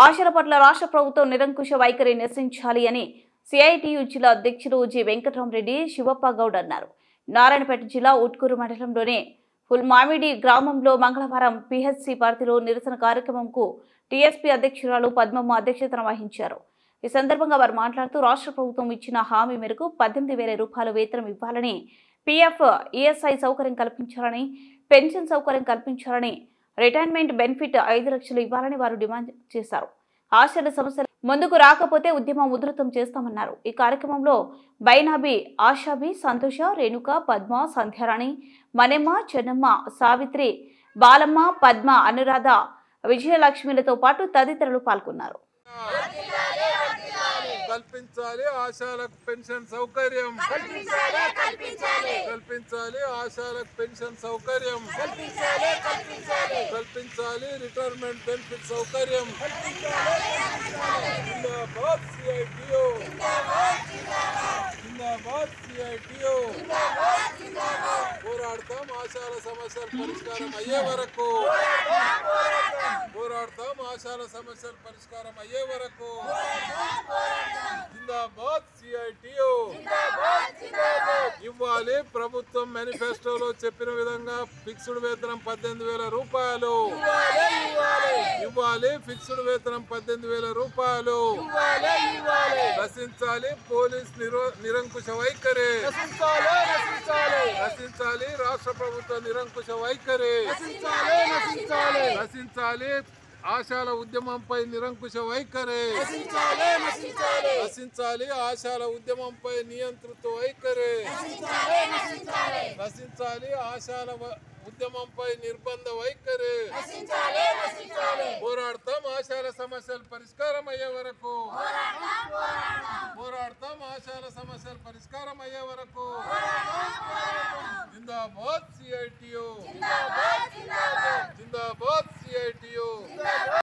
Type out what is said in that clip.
ఆశల పట్ల రాష్ట్ర ప్రభుత్వం నిరంకుశ వైఖరి నిరసించాలి అని సిఐటియు జిల్లా అధ్యక్షుడు జి వెంకటరామరెడ్డి శివప్ప గౌడ్ అన్నారు. నారాయణపేట జిల్లా ఉట్కూరు మండలంలోని ఫుల్మామిడి గ్రామంలో మంగళవారం పిహెచ్సి పరిధిలో నిరసన కార్యక్రమంకు టీఎస్పీ అధ్యక్షురాలు పద్మమ్మ అధ్యక్షతన వహించారు. ఈ సందర్భంగా వారు మాట్లాడుతూ రాష్ట్ర ప్రభుత్వం ఇచ్చిన హామీ మేరకు 18,000 రూపాయల వేతనం ఇవ్వాలని, పీఎఫ్, ఈఎస్ఐ సౌకర్యం కల్పించాలని, పెన్షన్ సౌకర్యం కల్పించాలని, రిటైర్మెంట్ బెనిఫిట్ 5 లక్షలు ఇవ్వాలని వారు డిమాండ్ చేశారు. ఆశల సమస్యలు ముందుకు రాకపోతే ఉద్యమం ఉధృతం చేస్తామన్నారు. ఈ కార్యక్రమంలో బైనాబి, ఆశాబి, సంతోష, రేణుక, పద్మ, సంధ్యారాణి, మణెమ్మ, చెన్నమ్మ, సావిత్రి, బాలమ్మ, పద్మ, అనురాధ, విజయలక్ష్మిలతో పాటు తదితరులు పాల్గొన్నారు. కల్పించాలి ఆశాలకు పెన్షన్ సౌకర్యం, కల్పించాలి ఆశాలకు పెన్షన్ సౌకర్యం, కల్పించాలి రిటైర్మెంట్ బెనిఫిట్ సౌకర్యం. జిందాబాద్ సిఐటియు, జిందాబాద్ సిఐటియు. పోరాడతాం ఆశాల సమస్యల పరిష్కారం అయ్యే వరకు, పోరాడతాం ఆశాల సమస్యల పరిష్కారం అయ్యే వరకు. జిందాబాద్ సిఐటియు. ఇవ్వాలి ప్రభుత్వం మేనిఫెస్టోలో చెప్పిన విధంగా ఫిక్స్డ్ వేతనం 18,000 రూపాయలు ఇవ్వాలి. ఫిక్స్డ్ వేతనం 18,000 రూపాయలు. నశించాలి పోలీస్ నిరంకుశ వైఖరి, నశించాలి రాష్ట్ర ప్రభుత్వ నిరంకుశ వైఖరి, నశించాలి ఆశాల ఉద్యమంపై నిరంకుశ వైఖరి, నశించాలి ఆశాల ఉద్యమంపై నియంత్రిత వైఖరి, నశించాలి ఆశాల ఉద్యమంపై నిర్బంధ వైఖరి. పోరాడతాం ఆశాల సమస్యల పరిష్కారం అయ్యే వరకు, పోరాడతాం ఆశాల సమస్యల పరిష్కారం అయ్యే వరకు. జిందాబాద్ సిఐటియు, జిందాబాద్ సిఐటియు.